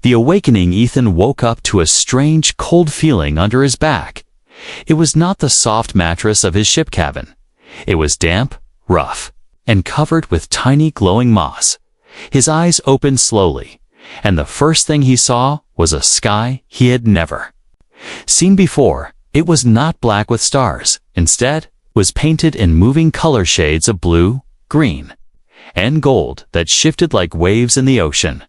The awakening, Ethan woke up to a strange, cold feeling under his back. It was not the soft mattress of his ship cabin. It was damp, rough, and covered with tiny glowing moss. His eyes opened slowly, and the first thing he saw was a sky he had never seen before. It was not black with stars. Instead, was painted in moving color shades of blue, green, and gold that shifted like waves in the ocean.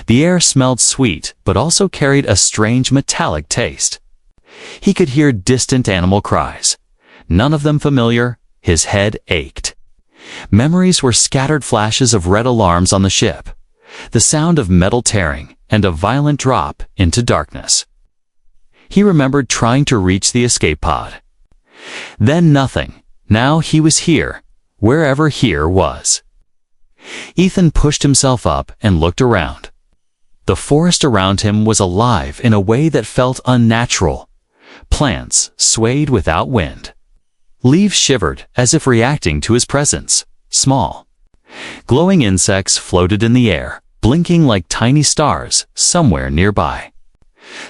The air smelled sweet, but also carried a strange metallic taste. He could hear distant animal cries, none of them familiar. His head ached. Memories were scattered flashes of red alarms on the ship, the sound of metal tearing, and a violent drop into darkness. He remembered trying to reach the escape pod. Then nothing. Now he was here, wherever here was. Ethan pushed himself up and looked around. The forest around him was alive in a way that felt unnatural. Plants swayed without wind. Leaves shivered as if reacting to his presence. Small, glowing insects floated in the air, blinking like tiny stars somewhere nearby.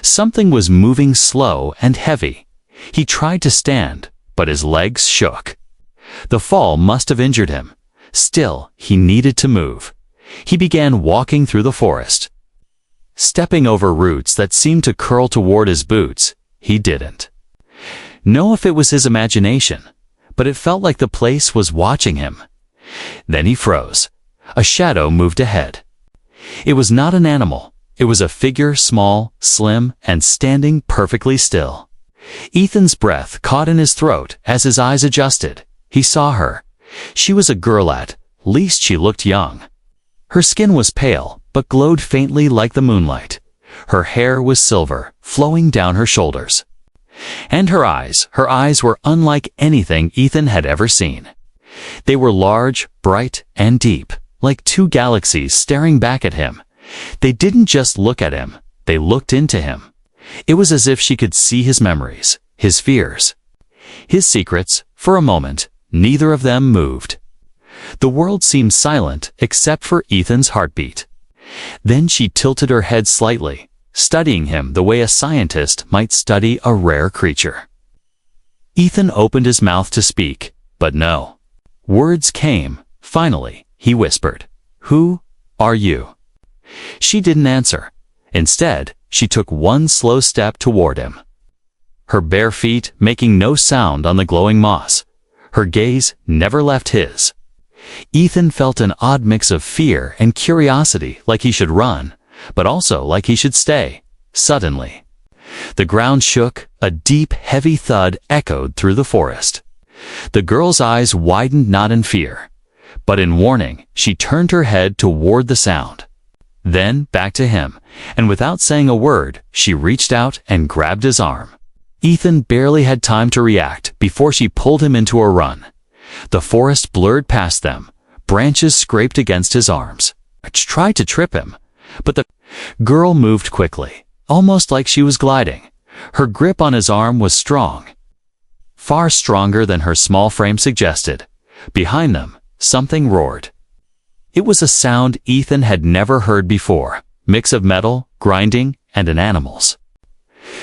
Something was moving slow and heavy. He tried to stand, but his legs shook. The fall must have injured him. Still, he needed to move. He began walking through the forest. Stepping over roots that seemed to curl toward his boots, he didn't know if it was his imagination, but it felt like the place was watching him. Then he froze. A shadow moved ahead. It was not an animal. It was a figure, small, slim, and standing perfectly still. Ethan's breath caught in his throat as his eyes adjusted. He saw her. She was a girl, at least she looked young. Her skin was pale, but glowed faintly like the moonlight. Her hair was silver, flowing down her shoulders. And her eyes were unlike anything Ethan had ever seen. They were large, bright, and deep, like two galaxies staring back at him. They didn't just look at him, they looked into him. It was as if she could see his memories, his fears, his secrets. For a moment, neither of them moved. The world seemed silent except for Ethan's heartbeat. Then she tilted her head slightly, studying him the way a scientist might study a rare creature. Ethan opened his mouth to speak, but no words came. Finally, he whispered, "Who are you?" She didn't answer. Instead, she took one slow step toward him, her bare feet making no sound on the glowing moss. Her gaze never left his. Ethan felt an odd mix of fear and curiosity, like he should run, but also like he should stay. Suddenly, the ground shook. A deep, heavy thud echoed through the forest. The girl's eyes widened, not in fear, but in warning. She turned her head toward the sound, then back to him, and without saying a word, she reached out and grabbed his arm. Ethan barely had time to react before she pulled him into a run. The forest blurred past them. Branches scraped against his arms, tried to trip him, but the girl moved quickly, almost like she was gliding. Her grip on his arm was strong, far stronger than her small frame suggested. Behind them, something roared. It was a sound Ethan had never heard before, mix of metal, grinding, and an animal's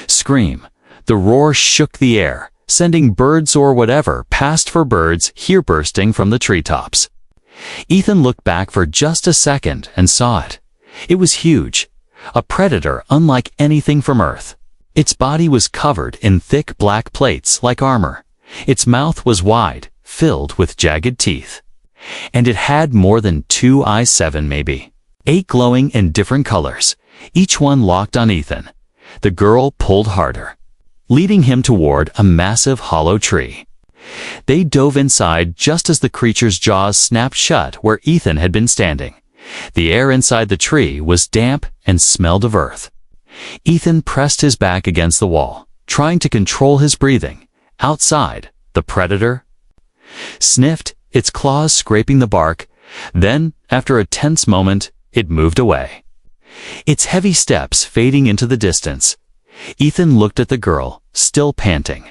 scream. The roar shook the air, sending birds or whatever passed for birds here bursting from the treetops. Ethan looked back for just a second and saw it. It was huge, a predator unlike anything from Earth. Its body was covered in thick black plates like armor. Its mouth was wide, filled with jagged teeth. And it had more than 2 eyes, 7 maybe. 8 glowing in different colors, each one locked on Ethan. The girl pulled harder, leading him toward a massive hollow tree. They dove inside just as the creature's jaws snapped shut where Ethan had been standing. The air inside the tree was damp and smelled of earth. Ethan pressed his back against the wall, trying to control his breathing. Outside, the predator sniffed, its claws scraping the bark. Then, after a tense moment, it moved away, its heavy steps fading into the distance. Ethan looked at the girl, still panting.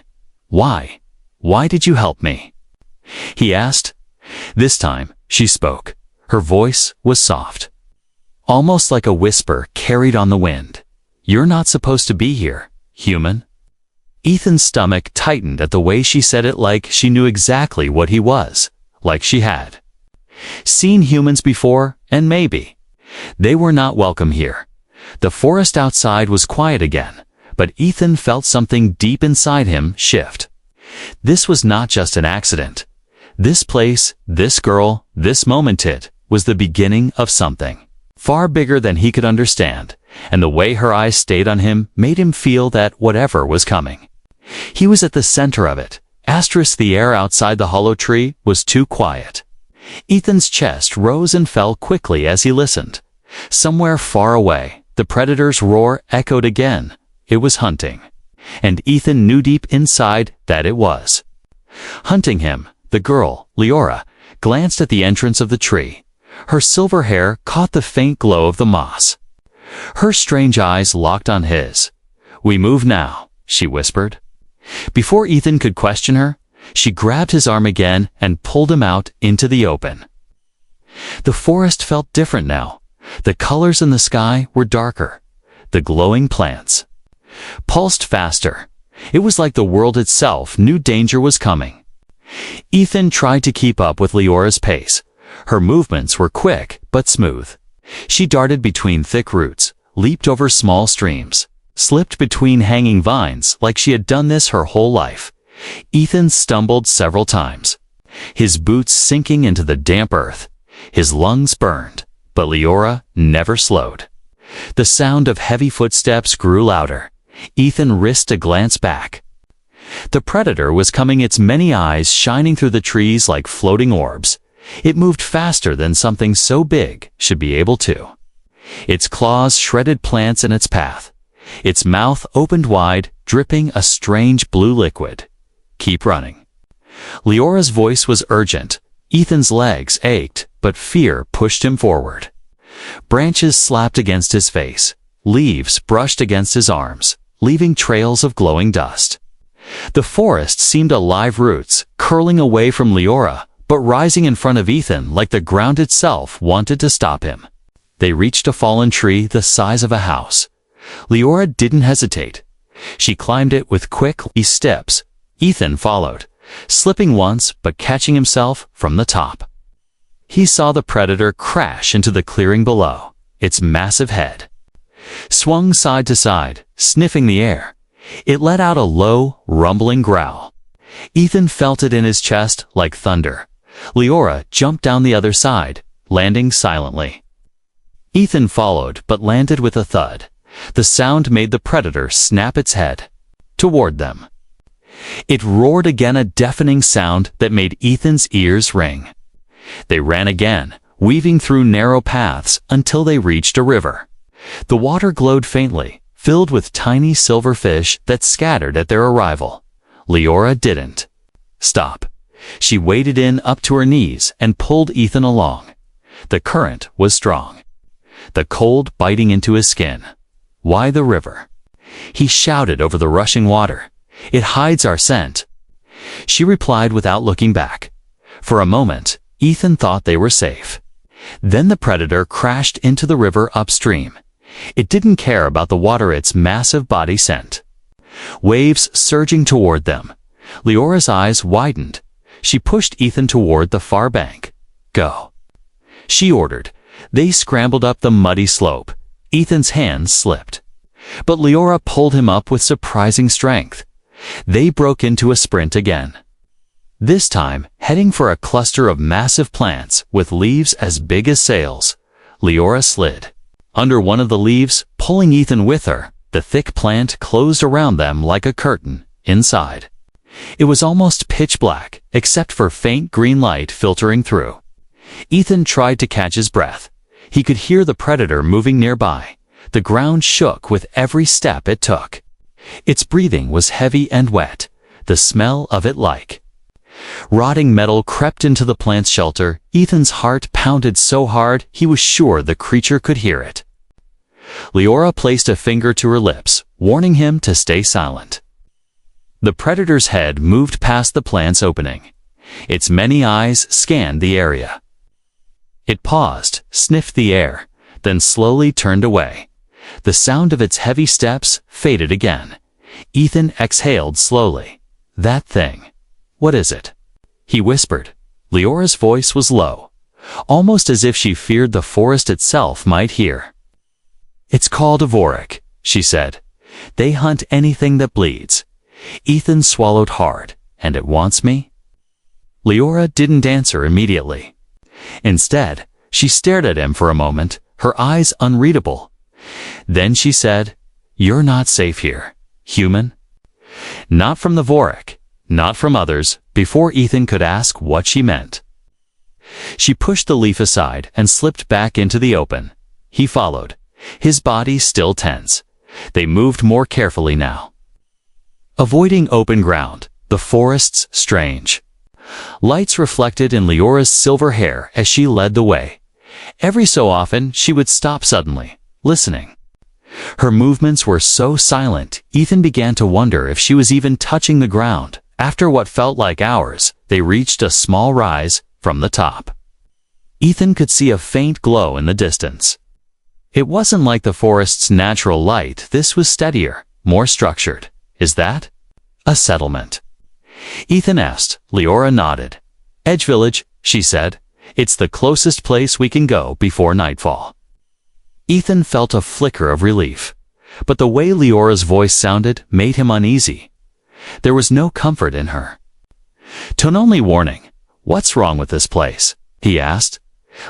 "Why? Why did you help me?" he asked. This time, she spoke. Her voice was soft. almost like a whisper carried on the wind. "You're not supposed to be here, human." Ethan's stomach tightened at the way she said it, like she knew exactly what he was, like she had seen humans before, and maybe they were not welcome here. The forest outside was quiet again, but Ethan felt something deep inside him shift. This was not just an accident. This place, this girl, this moment, it was the beginning of something far bigger than he could understand, and the way her eyes stayed on him made him feel that whatever was coming, he was at the center of it. The air outside the hollow tree was too quiet. Ethan's chest rose and fell quickly as he listened. Somewhere far away, the predator's roar echoed again. It was hunting, and Ethan knew deep inside that it was hunting him. The girl, Leora, glanced at the entrance of the tree. Her silver hair caught the faint glow of the moss. Her strange eyes locked on his. "We move now," she whispered. Before Ethan could question her, she grabbed his arm again and pulled him out into the open. The forest felt different now. The colors in the sky were darker. The glowing plants pulsed faster. It was like the world itself knew danger was coming. Ethan tried to keep up with Leora's pace. Her movements were quick but smooth. She darted between thick roots, leaped over small streams, slipped between hanging vines like she had done this her whole life. Ethan stumbled several times, his boots sinking into the damp earth. His lungs burned, but Leora never slowed. The sound of heavy footsteps grew louder. Ethan risked a glance back. The predator was coming, its many eyes shining through the trees like floating orbs. It moved faster than something so big should be able to. Its claws shredded plants in its path. Its mouth opened wide, dripping a strange blue liquid. "Keep running." Leora's voice was urgent. Ethan's legs ached, but fear pushed him forward. Branches slapped against his face. Leaves brushed against his arms, leaving trails of glowing dust. The forest seemed alive, roots curling away from Leora, but rising in front of Ethan like the ground itself wanted to stop him. They reached a fallen tree the size of a house. Leora didn't hesitate. She climbed it with quick steps. Ethan followed, slipping once but catching himself from the top. He saw the predator crash into the clearing below. Its massive head swung side to side, sniffing the air. It let out a low, rumbling growl. Ethan felt it in his chest like thunder. Leora jumped down the other side, landing silently. Ethan followed but landed with a thud. The sound made the predator snap its head toward them. It roared again, a deafening sound that made Ethan's ears ring. They ran again, weaving through narrow paths until they reached a river. The water glowed faintly, filled with tiny silver fish that scattered at their arrival. Leora didn't stop. She waded in up to her knees and pulled Ethan along. The current was strong, the cold biting into his skin. "Why the river?" he shouted over the rushing water. "It hides our scent." She replied without looking back. For a moment, Ethan thought they were safe. Then the predator crashed into the river upstream. It didn't care about the water its massive body sent. Waves surging toward them. Leora's eyes widened. She pushed Ethan toward the far bank. "Go," she ordered. They scrambled up the muddy slope. Ethan's hands slipped, but Leora pulled him up with surprising strength. They broke into a sprint again, this time heading for a cluster of massive plants with leaves as big as sails. Leora slid under one of the leaves, pulling Ethan with her. The thick plant closed around them like a curtain. Inside, it was almost pitch black, except for faint green light filtering through. Ethan tried to catch his breath. He could hear the predator moving nearby. The ground shook with every step it took. Its breathing was heavy and wet, the smell of it like rotting metal crept into the plant's shelter. Ethan's heart pounded so hard he was sure the creature could hear it. Leora placed a finger to her lips, warning him to stay silent. The predator's head moved past the plant's opening. Its many eyes scanned the area. It paused, sniffed the air. then slowly turned away. The sound of its heavy steps faded again. Ethan exhaled slowly. "That thing. What is it?" he whispered. Leora's voice was low, almost as if she feared the forest itself might hear. "It's called Awoke," she said. "They hunt anything that bleeds." Ethan swallowed hard. "And it wants me?" Leora didn't answer immediately. Instead, she stared at him for a moment, her eyes unreadable. Then she said, "You're not safe here, human." Not from the Awoke, not from others, before Ethan could ask what she meant. She pushed the leaf aside and slipped back into the open. He followed, his body still tense. They moved more carefully now. Avoiding open ground, the forest's strange. Lights reflected in Leora's silver hair as she led the way. Every so often, she would stop suddenly, listening. Her movements were so silent, Ethan began to wonder if she was even touching the ground. After what felt like hours, they reached a small rise from the top. Ethan could see a faint glow in the distance. It wasn't like the forest's natural light. This was steadier, more structured. "Is that a settlement?" Ethan asked. Leora nodded. "Edge Village," she said. "It's the closest place we can go before nightfall." Ethan felt a flicker of relief, but the way Leora's voice sounded made him uneasy. There was no comfort in her. Tone-only warning. "What's wrong with this place?" he asked.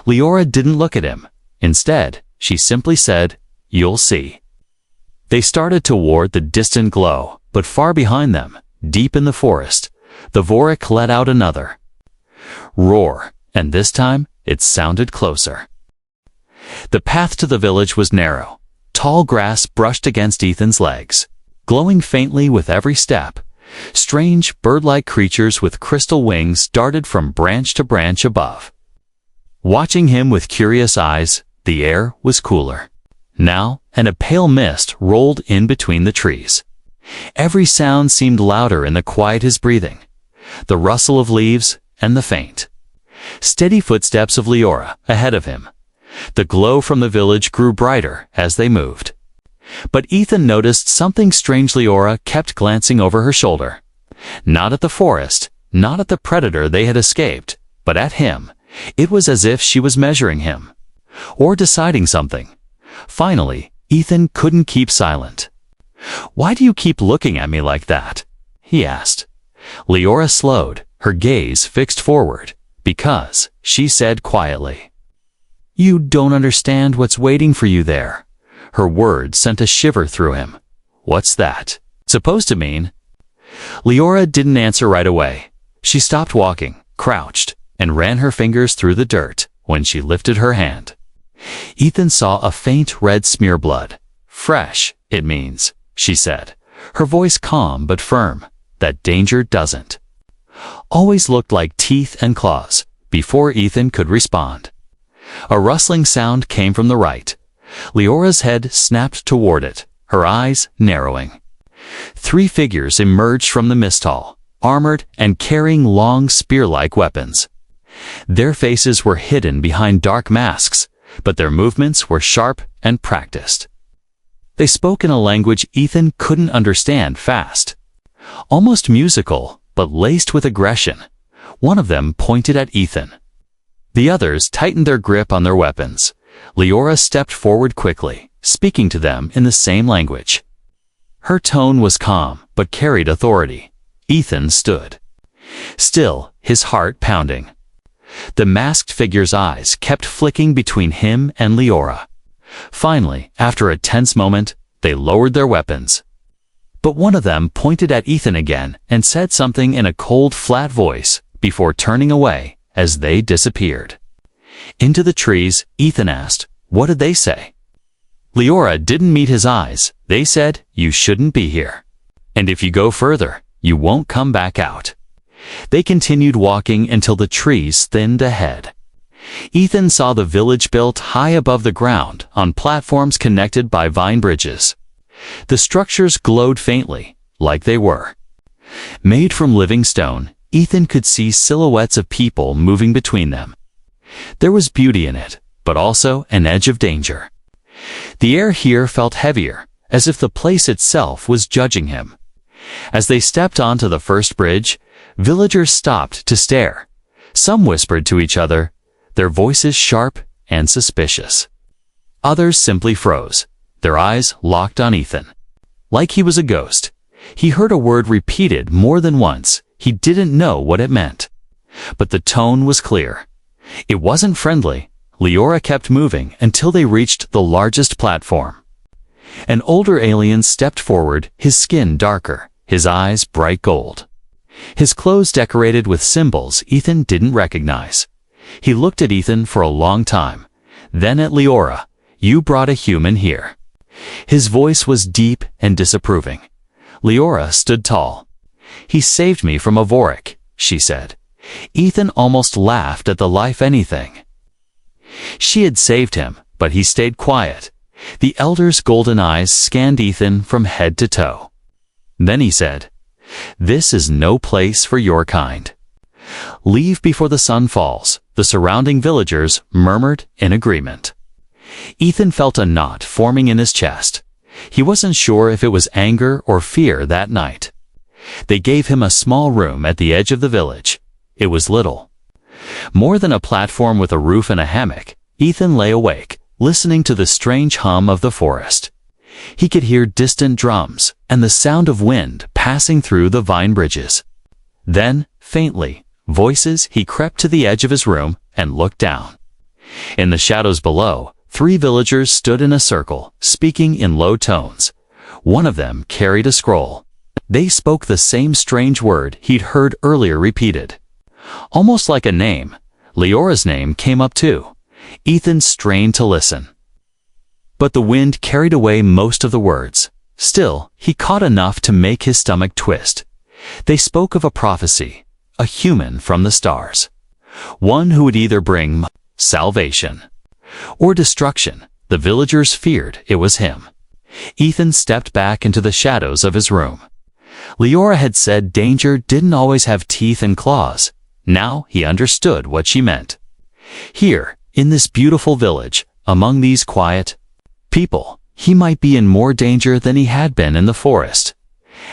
Leora didn't look at him. Instead, she simply said, "You'll see." They started toward the distant glow, but far behind them, deep in the forest, the Awoke let out another roar, and this time it sounded closer. The path to the village was narrow. Tall grass brushed against Ethan's legs, glowing faintly with every step. Strange, bird-like creatures with crystal wings darted from branch to branch above. Watching him with curious eyes, the air was cooler now, and a pale mist rolled in between the trees. Every sound seemed louder in the quiet his breathing, the rustle of leaves and the faint, steady footsteps of Leora ahead of him. The glow from the village grew brighter as they moved. But Ethan noticed something strange. Leora kept glancing over her shoulder. Not at the forest, not at the predator they had escaped, but at him. It was as if she was measuring him, or deciding something. Finally, Ethan couldn't keep silent. "Why do you keep looking at me like that?" he asked. Leora slowed, her gaze fixed forward. "Because," she said quietly, "you don't understand what's waiting for you there." Her words sent a shiver through him. "What's that supposed to mean?" Leora didn't answer right away. She stopped walking, crouched, and ran her fingers through the dirt. When she lifted her hand, Ethan saw a faint red smear blood. "Fresh, it means," she said, her voice calm but firm. "That danger doesn't always look like teeth and claws." Before Ethan could respond, a rustling sound came from the right. Leora's head snapped toward it, her eyes narrowing. 3 figures emerged from the mist hall, armored and carrying long spear-like weapons. Their faces were hidden behind dark masks, but their movements were sharp and practiced. They spoke in a language Ethan couldn't understand. Fast, almost musical, but laced with aggression. One of them pointed at Ethan. The others tightened their grip on their weapons. Leora stepped forward quickly, speaking to them in the same language. Her tone was calm, but carried authority. Ethan stood still, his heart pounding. The masked figure's eyes kept flicking between him and Leora. Finally, after a tense moment, they lowered their weapons. But one of them pointed at Ethan again and said something in a cold, flat voice before turning away as they disappeared into the trees. Ethan asked, "What did they say?" Leora didn't meet his eyes. "They said, you shouldn't be here. And if you go further, you won't come back out." They continued walking until the trees thinned ahead. Ethan saw the village built high above the ground on platforms connected by vine bridges. The structures glowed faintly, like they were made from living stone. Ethan could see silhouettes of people moving between them. There was beauty in it, but also an edge of danger. The air here felt heavier, as if the place itself was judging him. As they stepped onto the first bridge, villagers stopped to stare. Some whispered to each other, their voices sharp and suspicious. Others simply froze, their eyes locked on Ethan. Like he was a ghost. He heard a word repeated more than once. He didn't know what it meant. But the tone was clear. It wasn't friendly. Leora kept moving until they reached the largest platform. An older alien stepped forward, his skin darker, his eyes bright gold. His clothes decorated with symbols Ethan didn't recognize. He looked at Ethan for a long time. Then at Leora. "You brought a human here." His voice was deep and disapproving. Leora stood tall. "He saved me from Awoke," she said. Ethan almost laughed at the life anything. She had saved him, but he stayed quiet. The elder's golden eyes scanned Ethan from head to toe. Then he said, "This is no place for your kind. Leave before the sun falls." The surrounding villagers murmured in agreement. Ethan felt a knot forming in his chest. He wasn't sure if it was anger or fear that night. They gave him a small room at the edge of the village. It was little. More than a platform with a roof and a hammock, Ethan lay awake, listening to the strange hum of the forest. He could hear distant drums and the sound of wind passing through the vine bridges. Then, faintly, voices. He crept to the edge of his room and looked down. In the shadows below, 3 villagers stood in a circle, speaking in low tones. One of them carried a scroll. They spoke the same strange word he'd heard earlier repeated. Almost like a name. Leora's name came up too. Ethan strained to listen. But the wind carried away most of the words. Still, he caught enough to make his stomach twist. They spoke of a prophecy, a human from the stars. One who would either bring salvation or destruction. The villagers feared it was him. Ethan stepped back into the shadows of his room. Leora had said danger didn't always have teeth and claws. Now he understood what she meant. Here, in this beautiful village, among these quiet people, he might be in more danger than he had been in the forest.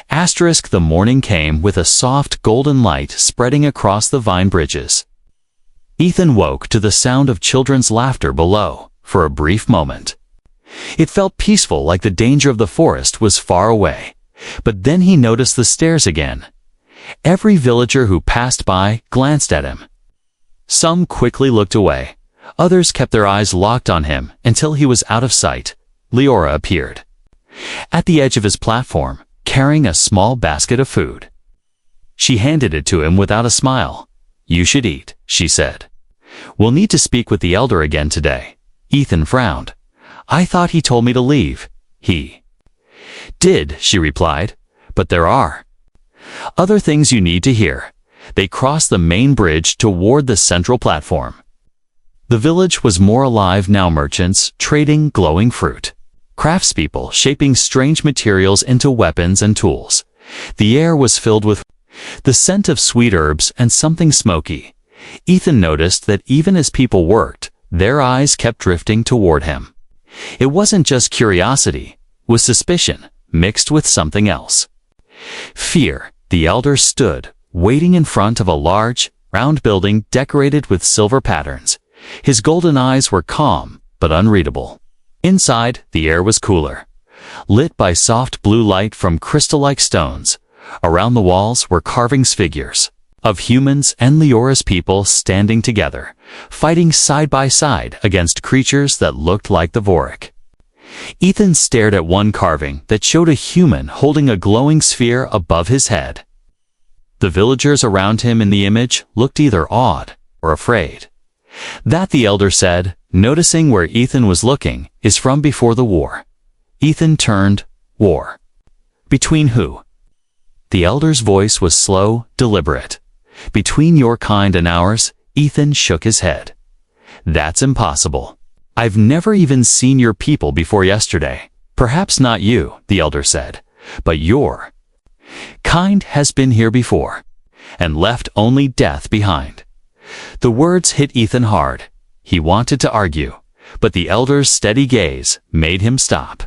The morning came with a soft golden light spreading across the vine bridges. Ethan woke to the sound of children's laughter below, for a brief moment. It felt peaceful, like the danger of the forest was far away. But then he noticed the stairs again. Every villager who passed by glanced at him. Some quickly looked away. Others kept their eyes locked on him until he was out of sight. Leora appeared. At the edge of his platform, carrying a small basket of food. She handed it to him without a smile. "You should eat," she said. "We'll need to speak with the elder again today." Ethan frowned. "I thought he told me to leave." "He did," she replied, "but there are other things you need to hear." They crossed the main bridge toward the central platform. The village was more alive now, merchants trading glowing fruit, craftspeople shaping strange materials into weapons and tools. The air was filled with the scent of sweet herbs and something smoky. Ethan noticed that even as people worked, their eyes kept drifting toward him. It wasn't just curiosity, it was suspicion, mixed with something else. Fear. The elder stood, waiting in front of a large, round building decorated with silver patterns. His golden eyes were calm, but unreadable. Inside, the air was cooler, lit by soft blue light from crystal-like stones. Around the walls were carvings, figures of humans and Leora's people standing together, fighting side by side against creatures that looked like the Awoke. Ethan stared at one carving that showed a human holding a glowing sphere above his head. The villagers around him in the image looked either awed or afraid. "That," the elder said, noticing where Ethan was looking, "is from before the war." Ethan turned. "War? Between who?" The elder's voice was slow, deliberate. "Between your kind and ours." Ethan shook his head. "That's impossible. I've never even seen your people before yesterday." "Perhaps not you," the elder said, "but your kind has been here before, and left only death behind." The words hit Ethan hard. He wanted to argue, but the elder's steady gaze made him stop.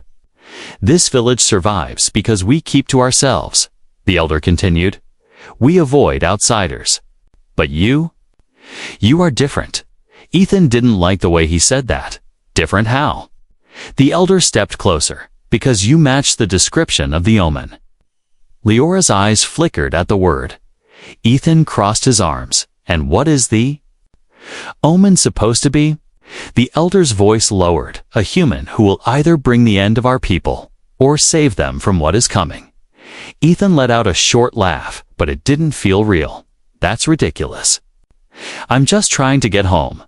"This village survives because we keep to ourselves," the elder continued. "We avoid outsiders. But you are different." Ethan didn't like the way he said that. Different how? The elder stepped closer. "Because you match the description of the omen." Leora's eyes flickered at the word. Ethan crossed his arms. "And what is the omen supposed to be?" The elder's voice lowered. "A human who will either bring the end of our people or save them from what is coming." Ethan let out a short laugh, but it didn't feel real. "That's ridiculous." "I'm just trying to get home."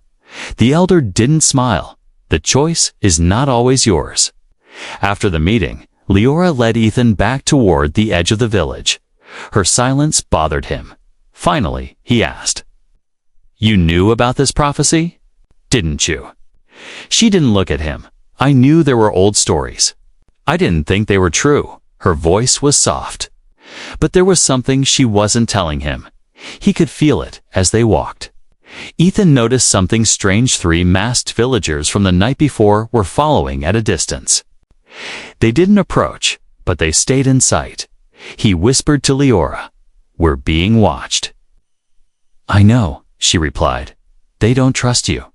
The elder didn't smile. "The choice is not always yours." After the meeting, Leora led Ethan back toward the edge of the village. Her silence bothered him. Finally, he asked, "You knew about this prophecy? Didn't you?" She didn't look at him. "I knew there were old stories. I didn't think they were true." Her voice was soft. But there was something she wasn't telling him. He could feel it as they walked. Ethan noticed something strange. 3 masked villagers from the night before were following at a distance. They didn't approach, but they stayed in sight. He whispered to Leora, "We're being watched." "I know," she replied. "They don't trust you."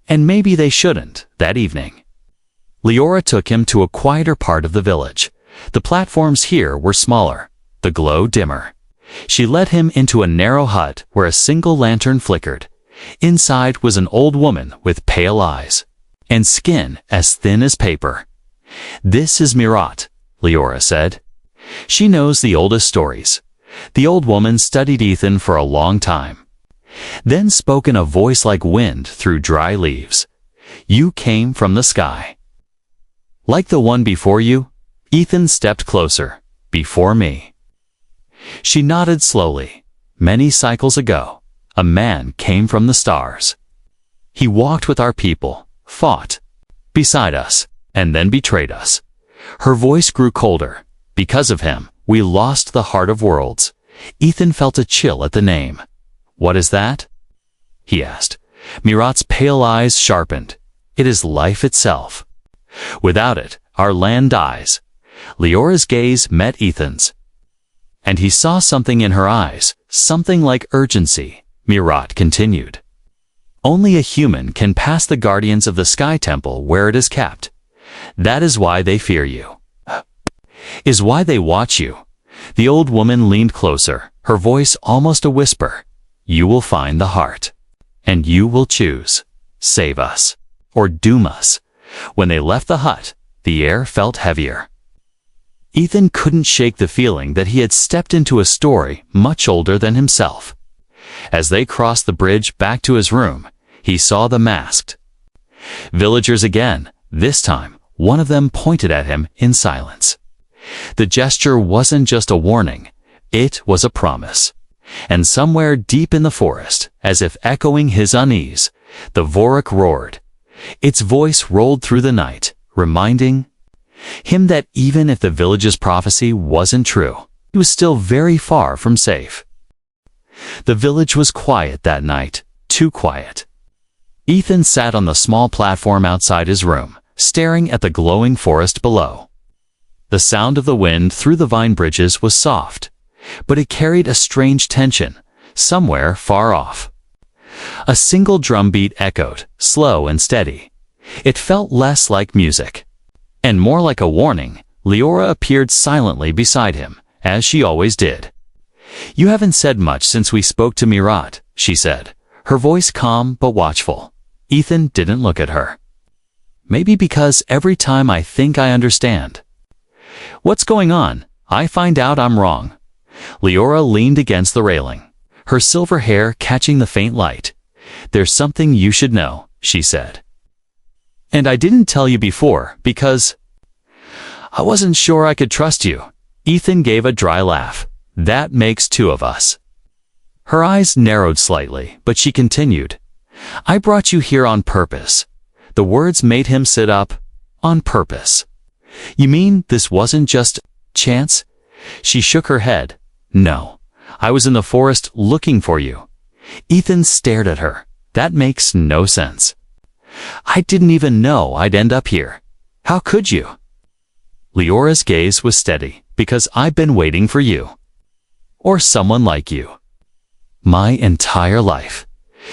And maybe they shouldn't. That evening, Leora took him to a quieter part of the village. The platforms here were smaller, the glow dimmer. She led him into a narrow hut where a single lantern flickered. Inside was an old woman with pale eyes and skin as thin as paper. "This is Mirat," Leora said. "She knows the oldest stories." The old woman studied Ethan for a long time, then spoke in a voice like wind through dry leaves. "You came from the sky. Like the one before you?" Ethan stepped closer. "Before me." She nodded slowly. "Many cycles ago, a man came from the stars. He walked with our people, fought beside us, and then betrayed us." Her voice grew colder. "Because of him, we lost the heart of worlds." Ethan felt a chill at the name. "What is that?" he asked. Mirat's pale eyes sharpened. "It is life itself. Without it, our land dies." Leora's gaze met Ethan's, and he saw something in her eyes, something like urgency. Mirat continued, "Only a human can pass the guardians of the Sky Temple where it is kept. That is why they fear you. Is why they watch you." The old woman leaned closer, her voice almost a whisper. "You will find the heart, and you will choose. Save us, or doom us." When they left the hut, the air felt heavier. Ethan couldn't shake the feeling that he had stepped into a story much older than himself. As they crossed the bridge back to his room, he saw the masked villagers again. This time, one of them pointed at him in silence. The gesture wasn't just a warning, it was a promise. And somewhere deep in the forest, as if echoing his unease, the Vorak roared. Its voice rolled through the night, reminding him that even if the village's prophecy wasn't true, he was still very far from safe. The village was quiet that night, too quiet. Ethan sat on the small platform outside his room, staring at the glowing forest below. The sound of the wind through the vine bridges was soft, but it carried a strange tension, somewhere far off. A single drumbeat echoed, slow and steady. It felt less like music, and more like a warning. Leora appeared silently beside him, as she always did. "You haven't said much since we spoke to Mirat," she said, her voice calm but watchful. Ethan didn't look at her. "Maybe because every time I think I understand what's going on, I find out I'm wrong." Leora leaned against the railing, her silver hair catching the faint light. "There's something you should know," she said. "And I didn't tell you before because I wasn't sure I could trust you." Ethan gave a dry laugh. "That makes 2 of us." Her eyes narrowed slightly, but she continued, "I brought you here on purpose." The words made him sit up. "On purpose? You mean this wasn't just chance?" She shook her head. "No, I was in the forest looking for you." Ethan stared at her. "That makes no sense." I didn't even know I'd end up here. How could you? Leora's gaze was steady, because I've been waiting for you. Or someone like you. My entire life.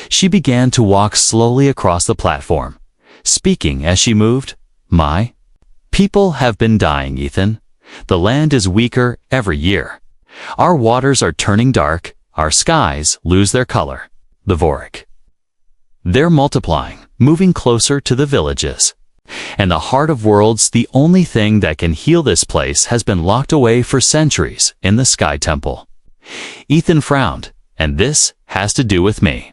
She began to walk slowly across the platform, speaking as she moved. My people have been dying, Ethan. The land is weaker every year. Our waters are turning dark, our skies lose their color. The Vorik. They're multiplying, moving closer to the villages. And the heart of worlds, the only thing that can heal this place, has been locked away for centuries in the Sky Temple. Ethan frowned, and this has to do with me.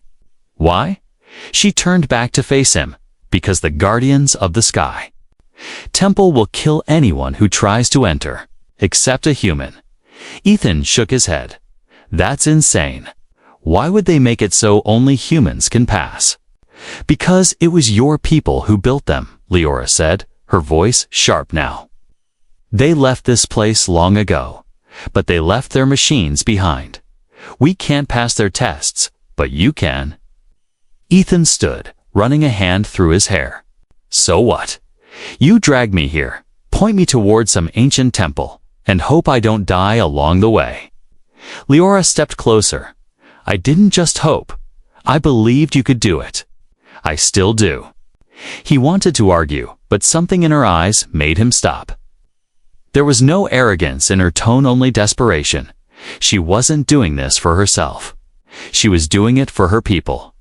Why? She turned back to face him. Because the guardians of the sky. Temple will kill anyone who tries to enter, except a human. Ethan shook his head. That's insane. Why would they make it so only humans can pass? Because it was your people who built them, Leora said, her voice sharp now. They left this place long ago, but they left their machines behind. We can't pass their tests, but you can. Ethan stood, running a hand through his hair. So what? You drag me here, point me toward some ancient temple, and hope I don't die along the way. Leora stepped closer. I didn't just hope. I believed you could do it. I still do. He wanted to argue, but something in her eyes made him stop. There was no arrogance in her tone, only desperation. She wasn't doing this for herself. She was doing it for her people.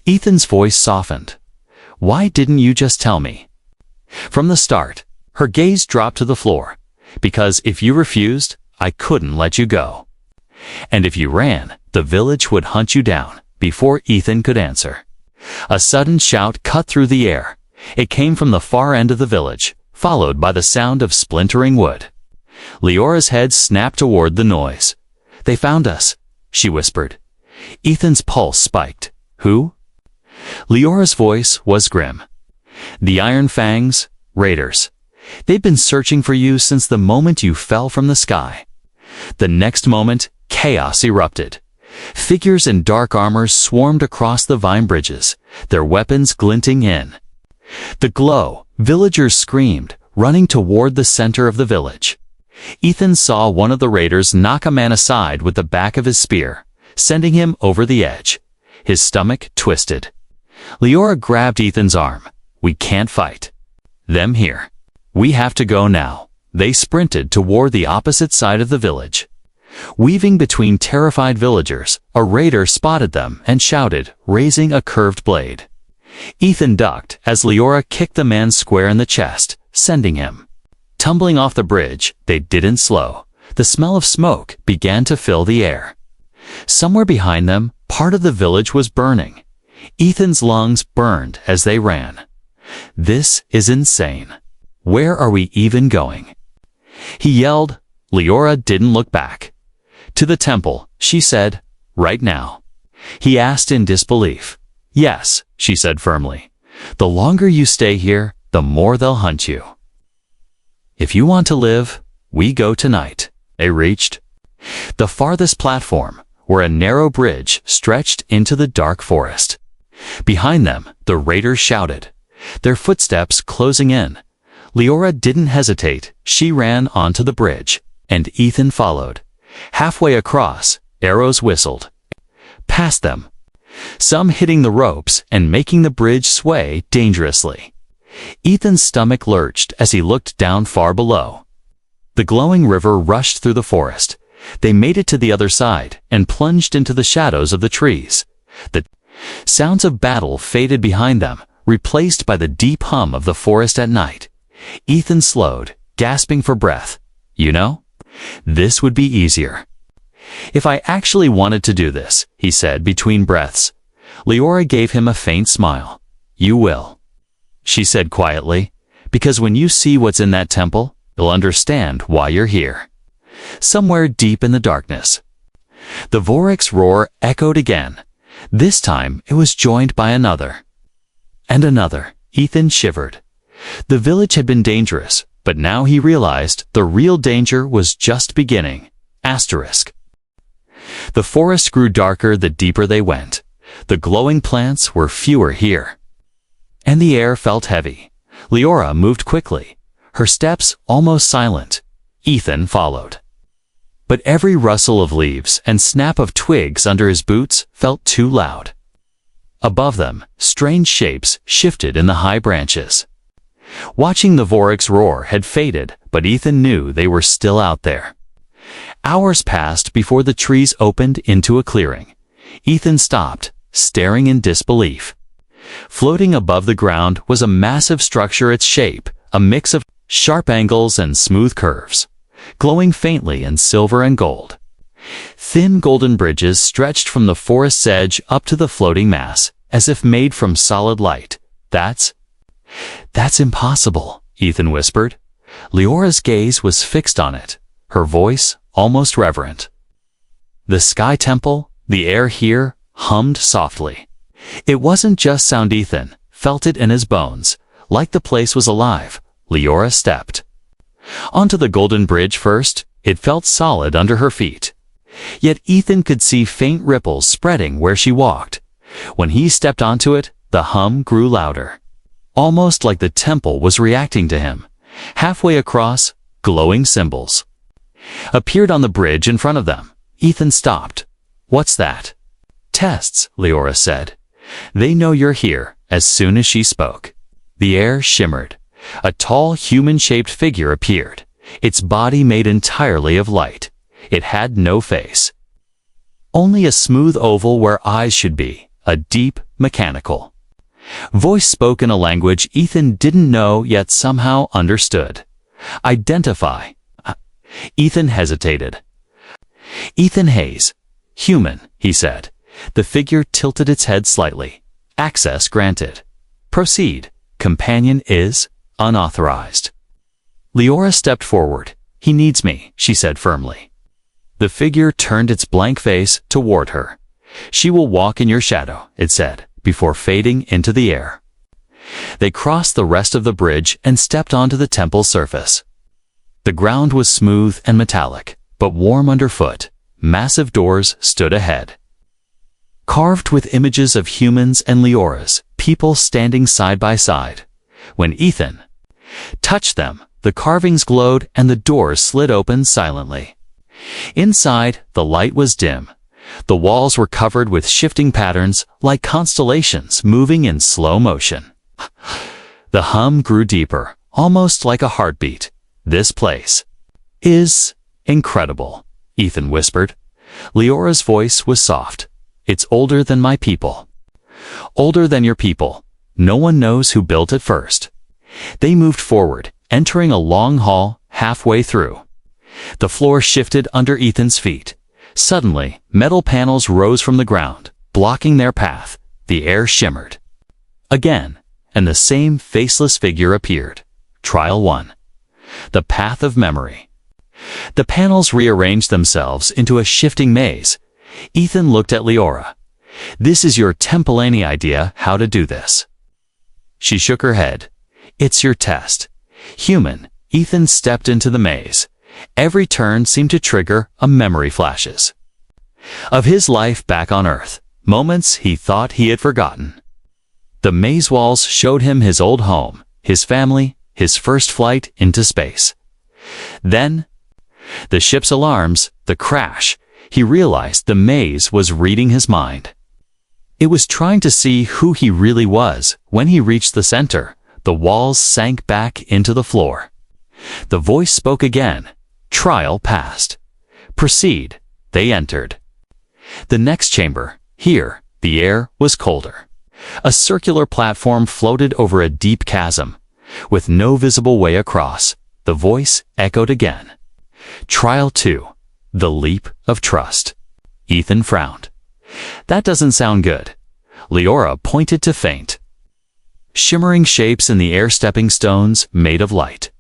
Ethan's voice softened. Why didn't you just tell me? From the start, her gaze dropped to the floor. Because if you refused, I couldn't let you go. And if you ran, the village would hunt you down. Before Ethan could answer, a sudden shout cut through the air. It came from the far end of the village, followed by the sound of splintering wood. Leora's head snapped toward the noise. They found us, she whispered. Ethan's pulse spiked. Who? Leora's voice was grim. The Iron Fangs, raiders. They'd been searching for you since the moment you fell from the sky. The next moment, chaos erupted. Figures in dark armor swarmed across the vine bridges, their weapons glinting in the glow. Villagers screamed, running toward the center of the village. Ethan saw one of the raiders knock a man aside with the back of his spear, sending him over the edge. His stomach twisted. Leora grabbed Ethan's arm. We can't fight them here. We have to go now. They sprinted toward the opposite side of the village. Weaving between terrified villagers, a raider spotted them and shouted, raising a curved blade. Ethan ducked as Leora kicked the man square in the chest, sending him tumbling off the bridge. They didn't slow. The smell of smoke began to fill the air. Somewhere behind them, part of the village was burning. Ethan's lungs burned as they ran. This is insane. Where are we even going? He yelled. Leora didn't look back. To the temple, she said, right now. He asked in disbelief. Yes, she said firmly. The longer you stay here, the more they'll hunt you. If you want to live, we go tonight. They reached the farthest platform, where a narrow bridge stretched into the dark forest. Behind them, the raiders shouted, their footsteps closing in. Leora didn't hesitate. She ran onto the bridge, and Ethan followed. Halfway across, arrows whistled past them, some hitting the ropes and making the bridge sway dangerously. Ethan's stomach lurched as he looked down far below. The glowing river rushed through the forest. They made it to the other side and plunged into the shadows of the trees. The sounds of battle faded behind them, replaced by the deep hum of the forest at night. Ethan slowed, gasping for breath. You know, this would be easier. If I actually wanted to do this, he said between breaths. Leora gave him a faint smile. You will, she said quietly, because when you see what's in that temple, you'll understand why you're here. Somewhere deep in the darkness, the Vorik's roar echoed again. This time it was joined by another. And another. Ethan shivered. The village had been dangerous, but now he realized the real danger was just beginning. Asterisk. The forest grew darker the deeper they went. The glowing plants were fewer here. and the air felt heavy. Leora moved quickly, her steps almost silent. Ethan followed. But every rustle of leaves and snap of twigs under his boots felt too loud. Above them, strange shapes shifted in the high branches. Watching the Vorix roar had faded, but Ethan knew they were still out there. Hours passed before the trees opened into a clearing. Ethan stopped, staring in disbelief. Floating above the ground was a massive structure, its shape, a mix of sharp angles and smooth curves, glowing faintly in silver and gold. Thin golden bridges stretched from the forest's edge up to the floating mass, as if made from solid light. That's impossible, Ethan whispered. Leora's gaze was fixed on it, her voice almost reverent. The sky temple, the air here, hummed softly. It wasn't just sound. Ethan felt it in his bones, like the place was alive. Leora stepped onto the golden bridge first. It felt solid under her feet. Yet Ethan could see faint ripples spreading where she walked. When he stepped onto it, the hum grew louder, almost like the temple was reacting to him. Halfway across, glowing symbols appeared on the bridge in front of them. Ethan stopped. What's that? Tests, Leora said. They know you're here. As soon as she spoke, the air shimmered. A tall, human-shaped figure appeared, its body made entirely of light. It had no face, only a smooth oval where eyes should be, a deep, mechanical voice spoke in a language Ethan didn't know yet somehow understood. Identify. Ethan hesitated. Ethan Hayes. Human, he said. The figure tilted its head slightly. Access granted. Proceed. Companion is unauthorized. Leora stepped forward. He needs me, she said firmly. The figure turned its blank face toward her. She will walk in your shadow, it said, before fading into the air. They crossed the rest of the bridge and stepped onto the temple's surface. The ground was smooth and metallic, but warm underfoot. Massive doors stood ahead, carved with images of humans and Leoras, people standing side by side. When Ethan touched them, the carvings glowed and the doors slid open silently. Inside, the light was dim. The walls were covered with shifting patterns, like constellations moving in slow motion. The hum grew deeper, almost like a heartbeat. This place is incredible, Ethan whispered. Leora's voice was soft. It's older than my people. Older than your people. No one knows who built it first. They moved forward, entering a long hall halfway through. The floor shifted under Ethan's feet. Suddenly, metal panels rose from the ground, blocking their path. The air shimmered again, and the same faceless figure appeared. Trial 1. The Path of Memory. The panels rearranged themselves into a shifting maze. Ethan looked at Leora. This is your temple. Any idea how to do this? She shook her head. It's your test. Human. Ethan stepped into the maze. Every turn seemed to trigger a memory flashes of his life back on Earth, moments he thought he had forgotten. The maze walls showed him his old home, his family, his first flight into space. Then, the ship's alarms, the crash. He realized the maze was reading his mind. It was trying to see who he really was. When he reached the center, the walls sank back into the floor. The voice spoke again. Trial passed. Proceed. They entered the next chamber. Here, the air was colder. A circular platform floated over a deep chasm, with no visible way across. The voice echoed again. Trial 2. The Leap of Trust. Ethan frowned. That doesn't sound good. Leora pointed to faint, shimmering shapes in the air, stepping stones made of light.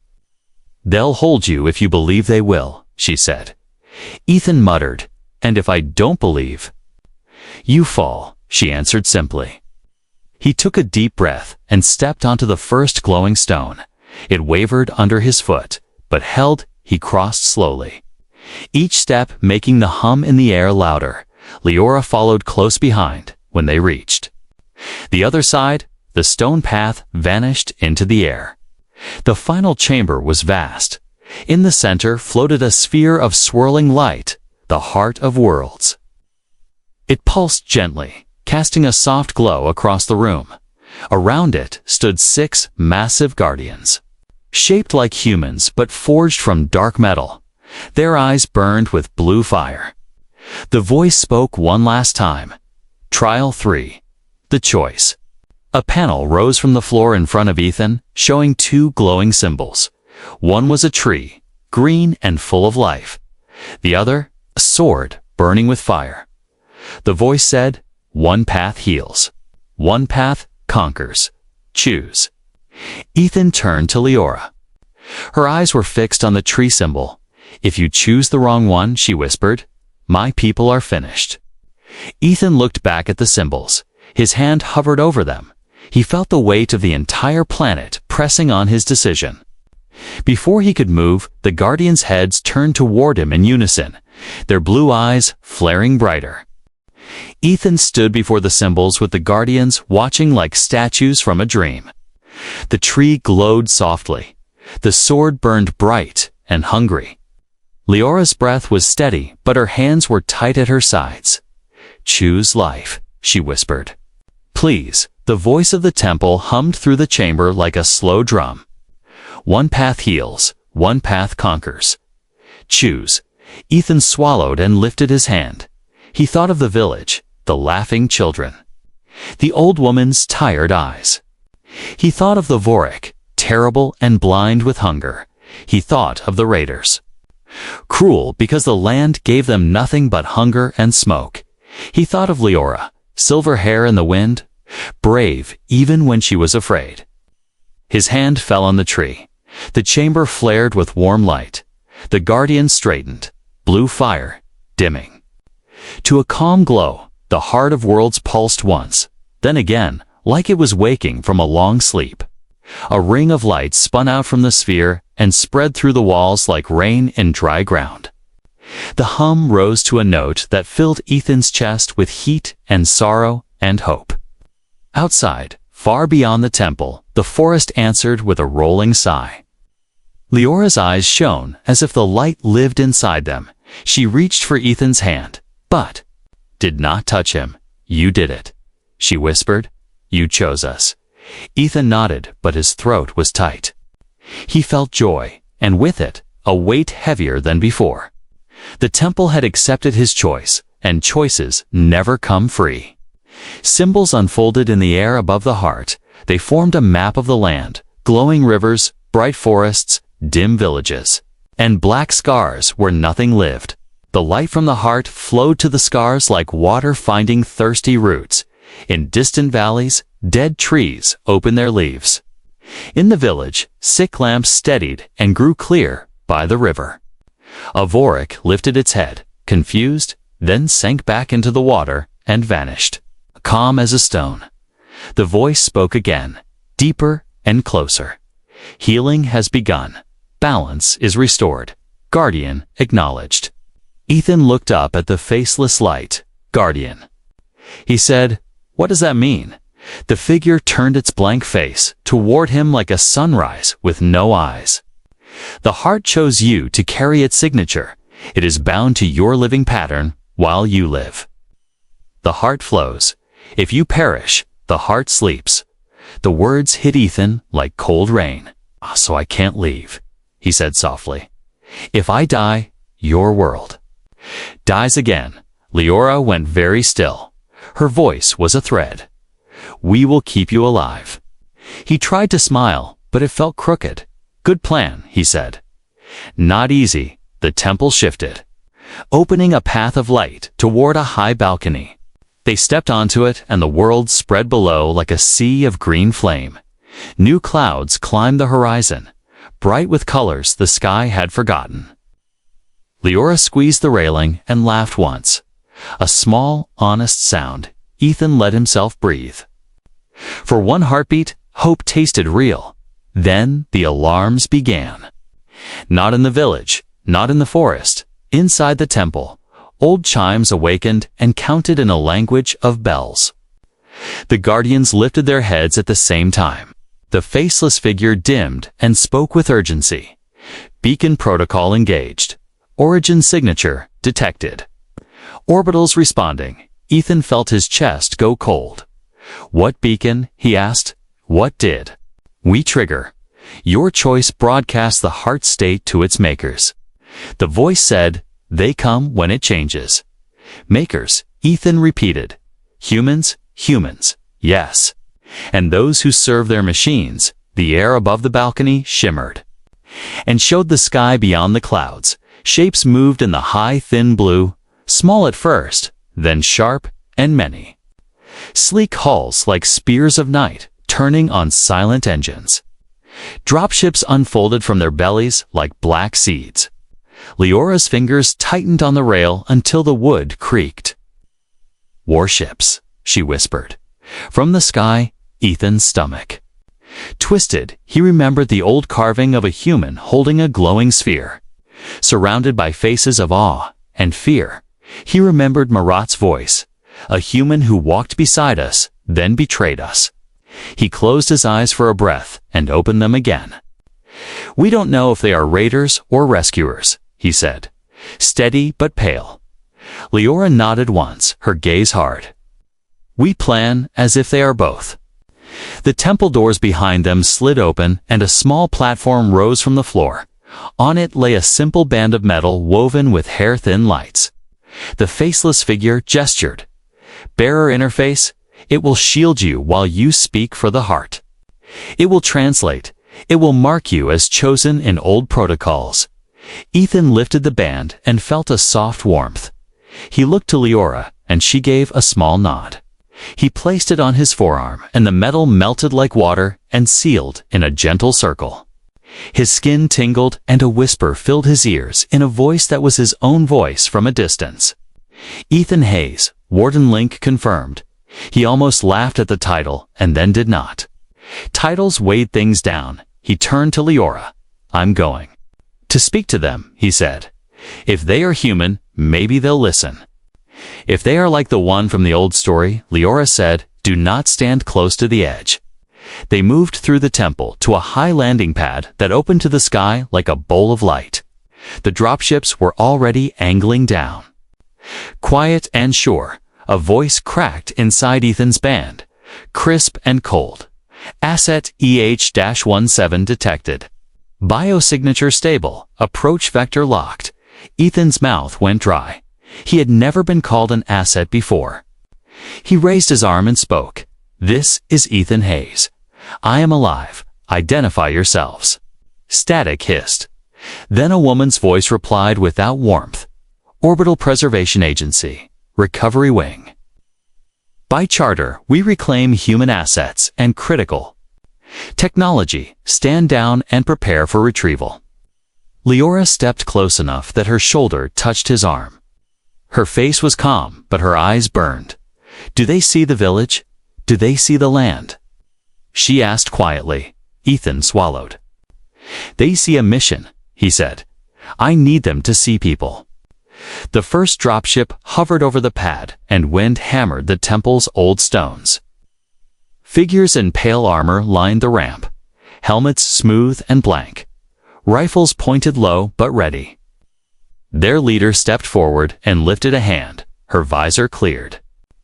They'll hold you if you believe they will, she said. Ethan muttered, and if I don't believe? You fall, she answered simply. He took a deep breath and stepped onto the first glowing stone. It wavered under his foot, but held. He crossed slowly, each step making the hum in the air louder. Leora followed close behind. When they reached the other side, the The stone path vanished into the air. The final chamber was vast. In the center floated a sphere of swirling light, the heart of worlds. It pulsed gently, casting a soft glow across the room. Around it stood 6 massive guardians, shaped like humans but forged from dark metal. Their eyes burned with blue fire. The voice spoke one last time. Trial 3. The choice. A panel rose from the floor in front of Ethan, showing 2 glowing symbols. One was a tree, green and full of life. The other, a sword burning with fire. The voice said, "One path heals. One path conquers. Choose." Ethan turned to Leora. Her eyes were fixed on the tree symbol. "If you choose the wrong one," she whispered, "my people are finished." Ethan looked back at the symbols. His hand hovered over them. He felt the weight of the entire planet pressing on his decision. Before he could move, the guardians' heads turned toward him in unison, their blue eyes flaring brighter. Ethan stood before the symbols with the guardians watching like statues from a dream. The tree glowed softly. The sword burned bright and hungry. Leora's breath was steady, but her hands were tight at her sides. "Choose life," she whispered. "Please." The voice of the temple hummed through the chamber like a slow drum. "One path heals, one path conquers. Choose." Ethan swallowed and lifted his hand. He thought of the village, the laughing children, the old woman's tired eyes. He thought of the Vorik, terrible and blind with hunger. He thought of the raiders, cruel because the land gave them nothing but hunger and smoke. He thought of Leora, silver hair in the wind, brave even when she was afraid. His hand fell on the tree. The chamber flared with warm light. The guardian straightened, blue fire dimming to a calm glow. The heart of worlds pulsed once, then again, like it was waking from a long sleep. A ring of light spun out from the sphere and spread through the walls like rain in dry ground. The hum rose to a note that filled Ethan's chest with heat and sorrow and hope. Outside, far beyond the temple, the forest answered with a rolling sigh. Leora's eyes shone as if the light lived inside them. She reached for Ethan's hand, but did not touch him. "You did it," she whispered. "You chose us." Ethan nodded, but his throat was tight. He felt joy, and with it, a weight heavier than before. The temple had accepted his choice, and choices never come free. Symbols unfolded in the air above the heart. They formed a map of the land, glowing rivers, bright forests, dim villages, and black scars where nothing lived. The light from the heart flowed to the scars like water finding thirsty roots. In distant valleys, dead trees opened their leaves. In the village, sick lamps steadied and grew clear by the river. A Vorik lifted its head, confused, then sank back into the water and vanished, calm as a stone. The voice spoke again, deeper and closer. "Healing has begun. Balance is restored. Guardian acknowledged." Ethan looked up at the faceless light. "Guardian." He said, "What does that mean?" The figure turned its blank face toward him like a sunrise with no eyes. "The heart chose you to carry its signature. It is bound to your living pattern while you live. The heart flows. If you perish, the heart sleeps." The words hit Ethan like cold rain. "So I can't leave," he said softly. "If I die, your world dies again." Leora went very still. Her voice was a thread. "We will keep you alive." He tried to smile, but it felt crooked. "Good plan," he said. Not easy. The temple shifted, opening a path of light toward a high balcony. They stepped onto it, and the world spread below like a sea of green flame. New clouds climbed the horizon, bright with colors the sky had forgotten. Leora squeezed the railing and laughed once. A small, honest sound. Ethan let himself breathe. For one heartbeat, hope tasted real. Then the alarms began. Not in the village, not in the forest, inside the temple. Old chimes awakened and counted in a language of bells. The guardians lifted their heads at the same time. The faceless figure dimmed and spoke with urgency. Beacon protocol engaged. Origin signature detected. Orbitals responding. Ethan felt his chest go cold. What beacon? He asked. What did? We trigger. Your choice broadcasts the heart state to its makers. The voice said, they come when it changes. Makers, Ethan repeated. Humans, humans, yes. And those who serve their machines. The air above the balcony shimmered and showed the sky beyond the clouds. Shapes moved in the high, thin blue, small at first, then sharp and many. Sleek hulls like spears of night, turning on silent engines. Dropships unfolded from their bellies like black seeds. Leora's fingers tightened on the rail until the wood creaked. Warships, she whispered. From the sky, Ethan's stomach twisted. He remembered the old carving of a human holding a glowing sphere. Surrounded by faces of awe and fear, he remembered Marat's voice, a human who walked beside us, then betrayed us. He closed his eyes for a breath and opened them again. We don't know if they are raiders or rescuers, he said, steady but pale. Leora nodded once, her gaze hard. We plan as if they are both. The temple doors behind them slid open and a small platform rose from the floor. On it lay a simple band of metal woven with hair-thin lights. The faceless figure gestured. Bearer interface, it will shield you while you speak for the heart. It will translate. It will mark you as chosen in old protocols. Ethan lifted the band and felt a soft warmth. He looked to Leora, and she gave a small nod. He placed it on his forearm, and the metal melted like water and sealed in a gentle circle. His skin tingled, and a whisper filled his ears in a voice that was his own voice from a distance. Ethan Hayes, Warden Link confirmed. He almost laughed at the title, and then did not. Titles weighed things down. He turned to Leora. I'm going to speak to them, he said. If they are human, maybe they'll listen. If they are like the one from the old story, Leora said, do not stand close to the edge. They moved through the temple to a high landing pad that opened to the sky like a bowl of light. The dropships were already angling down. Quiet and sure, a voice cracked inside Ethan's band, crisp and cold. Asset EH-17 detected. Biosignature stable, approach vector locked. Ethan's mouth went dry. He had never been called an asset before. He raised his arm and spoke. This is Ethan Hayes. I am alive. Identify yourselves. Static hissed. Then a woman's voice replied without warmth. Orbital Preservation Agency. Recovery Wing. By charter, we reclaim human assets and critical technology. Stand down and prepare for retrieval. Leora stepped close enough that her shoulder touched his arm. Her face was calm, but her eyes burned. Do they see the village? Do they see the land? She asked quietly. Ethan swallowed. They see a mission, he said. I need them to see people. The first dropship hovered over the pad, and wind hammered the temple's old stones. Figures in pale armor lined the ramp, helmets smooth and blank, rifles pointed low but ready. Their leader stepped forward and lifted a hand, her visor cleared,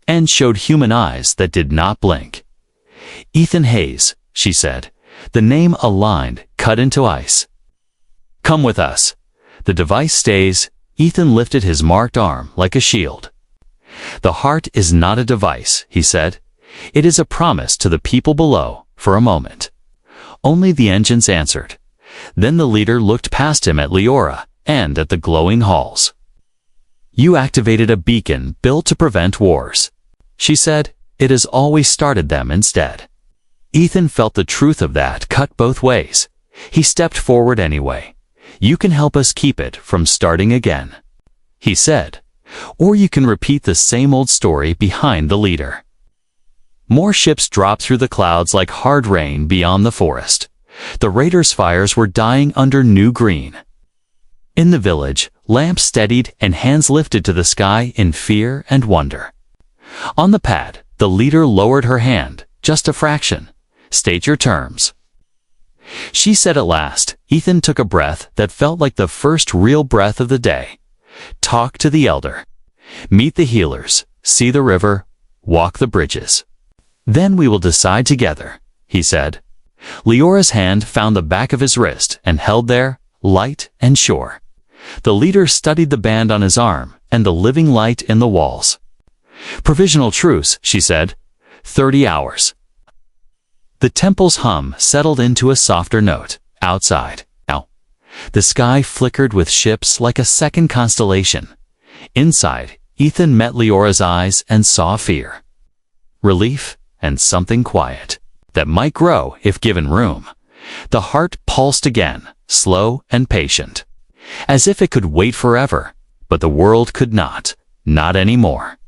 and showed human eyes that did not blink. Ethan Hayes, she said, the name aligned, cut into ice. Come with us. The device stays. Ethan lifted his marked arm like a shield. The heart is not a device, he said. It is a promise to the people below, for a moment. Only the engines answered. Then the leader looked past him at Leora and at the glowing halls. You activated a beacon built to prevent wars. She said, it has always started them instead. Ethan felt the truth of that cut both ways. He stepped forward anyway. You can help us keep it from starting again, he said. Or you can repeat the same old story behind the leader. More ships dropped through the clouds like hard rain beyond the forest. The raiders' fires were dying under new green. In the village, lamps steadied and hands lifted to the sky in fear and wonder. On the pad, The leader lowered her hand, just a fraction. State your terms. She said at last. Ethan took a breath that felt like the first real breath of the day. Talk to the elder. Meet the healers, see the river, walk the bridges. Then we will decide together, he said. Leora's hand found the back of his wrist and held there, light and sure. The leader studied the band on his arm and the living light in the walls. Provisional truce, she said. 30 hours. The temple's hum settled into a softer note. Outside, now, the sky flickered with ships like a second constellation. Inside, Ethan met Leora's eyes and saw fear, relief, and something quiet that might grow if given room. The heart pulsed again, slow and patient, as if it could wait forever, but the world could not anymore.